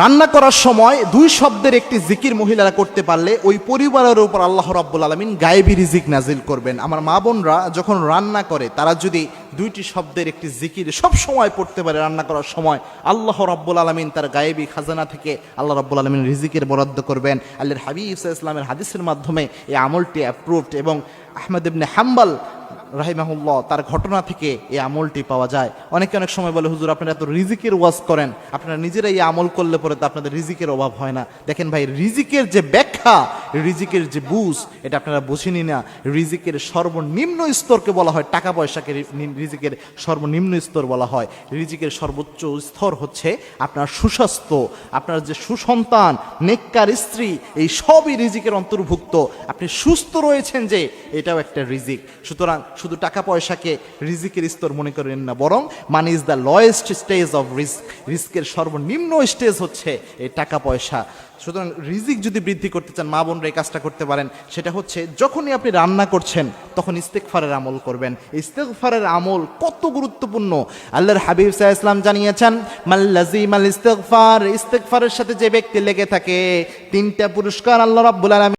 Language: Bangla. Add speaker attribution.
Speaker 1: রান্না করার সময় দুই শব্দের একটি জিকির মহিলারা করতে পারলে ওই পরিবারের উপর আল্লাহ রাব্বুল আলামিন গায়েবী রিজিক নাজিল করবেন। আমার মা বোনরা যখন রান্না করে তারা যদি দুইটি শব্দের একটি জিকির সব সময় পড়তে পারে রান্না করার সময়, আল্লাহ রাব্বুল আলামিন তার গায়েবী খাজানা থেকে আল্লাহ রাব্বুল আলামিন রিজিকের বরাদ্দ করবেন। আল্লাহর হাবিব সাল্লাল্লাহু আলাইহি ওয়াসাল্লামের হাদিসের মাধ্যমে এই আমলটি অ্যাপ্রুভড এবং আহমদ ইবনে হাম্বল রাহিমাহুল্লাহ তার ঘটনা থেকে এই আমলটি পাওয়া যায়। অনেকে অনেক সময় বলে, হুজুর আপনারা এত রিজিকের ওয়াজ করেন, আপনারা নিজেরাই এই আমল করলে পরে তো আপনাদের রিজিকের অভাব হয় না। দেখেন ভাই, রিজিকের যে ব্যাখ্যা, রিজিকের যে বুঝ, এটা আপনারা বুঝেনি না। রিজিকের সর্বনিম্ন স্তরকে বলা হয় টাকা পয়সাকে রিজিকের সর্বনিম্ন স্তর বলা হয়। রিজিকের সর্বোচ্চ স্তর হচ্ছে আপনার সুস্বাস্থ্য, আপনার যে সুসন্তান, নেককার স্ত্রী, এই সবই রিজিকের অন্তর্ভুক্ত। আপনি সুস্থ রয়েছেন যে, এটাও একটা রিজিক। সুতরাং শুধু টাকা পয়সাকে রিজিকের স্তর মনে করেন না, বরং money is the lowest stage of risk. রিস্কের সর্বনিম্ন স্টেজ হচ্ছে এই টাকা পয়সা। সুতরাং রিজিক যদি বৃদ্ধি করতে চান, মা বোনরা এই কাজটা করতে পারেন। সেটা হচ্ছে যখনই আপনি রান্না করছেন তখন ইস্তেগফারের আমল করবেন। ইস্তেগফারের আমল কত গুরুত্বপূর্ণ আল্লাহর হাবিব সাল্লাল্লাহু আলাইহি ওয়াসাল্লাম জানিয়েছেন, মাল্লাযিমাল ইস্তেগফার, ইস্তেগফারের সাথে যে ব্যক্তি লেগে থাকে, তিনটা পুরস্কার আল্লাহ রাব্বুল আলামিন